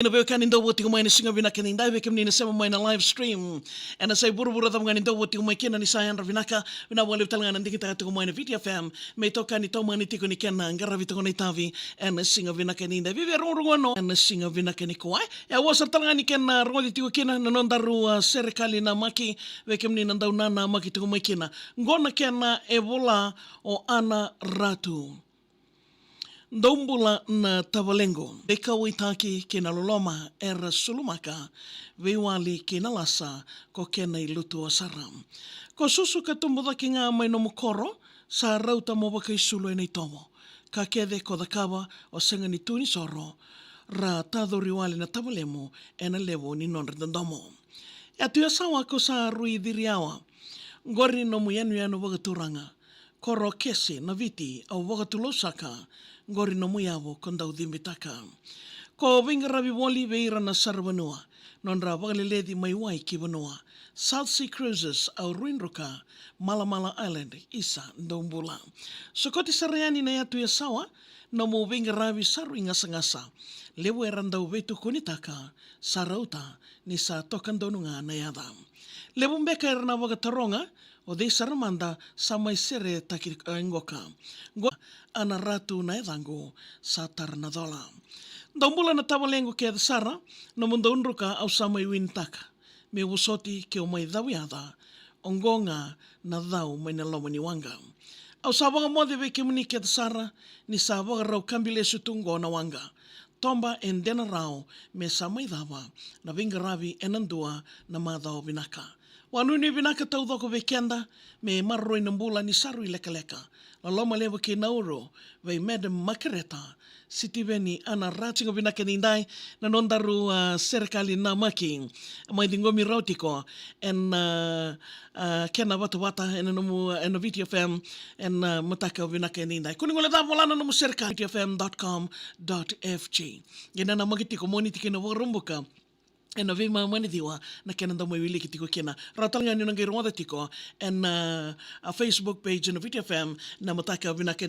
Inabeweka nindo wote kumaini singa vinaka ni ndai weke mnina sema maina live stream ena say buru tam ngani ndo wote kumaikena ni sayandra vinaka vina wale vitalanga ndiki taka kumaina VTFM meitoka ni toma ni tiko ni kena ngara vitako ni tavi ena singa vinaka ni ndai vive rongo ena singa vinaka ni kwa ya wasa talanga ni kena rongo tiko kena nanondaru serikali na maki weke mnina ndau nana maki tiko maikena ngona kena ebola o ana ratu Ndombula na Tavalengo, Beka Waitaki kena loloma era sulumaka, Vewali kena lasa ko kena ilutu asaram. Ko susu katumbuda ki ngā mai no mokoro, sa rauta mo baka isulu nei tomo. Ka kede ko dakawa o senga ni tuni soro, ra tadori wali na Tavalemo ena levo ni non redandomo. E atu asawa ko sa rui diriawa, ngori no muyanu yanu wagaturanga, koro kese na viti au wagatulosaka, ngori no muiawo kondau dhimbitaka. Ko vinga rabi wali veira na Saravanua, non ra wagaleledi mai wai ki vanua. South Sea Cruises au Ruinruka, Malamala Island, isa ndombula. So koti sarayani na yatu ya sawa, no mo vinga rabi saru ingasa-ngasa. Lewo erandau vetu kunitaka, sarauta ni sa tokandonunga na yada. Lewo mbeka erana wagataronga, o de saramanda sa mai sere taki ngoka. Ana ratu na edango sa tarnadola. Ndombula na Tavalengo ke sara no mundo unruka au sa mai wintaka. Me wusoti ke o mai dawiada ongonga na dau mai na loma ni wanga. Au sa waga mode ve ke muni ke sara ni sa waga rau kambile sutungo na wanga. Tomba en dena rao me sa mai dawa na vinga ravi enandua na madao vinaka. Wanuni vinaka tau doko ve kenda me marroi nambula ni saru i leka leka. La loma lewa ke nauro vei Madam Makareta sitiveni ana ratinga vinaka nindai na nondaru serikali na maki mai dingomi rautiko en kena wata en nomu en VTFM en mataka vinaka nindai. Kuningole da volana nomu serikali vtfm.com.fg. Gena na magitiko moniti kena warumbuka ena vima mani diwa na kena ndo mai wili kitiko kena ratalanga ni nangai ronda tiko en a Facebook page na VTFM na mataka vinaka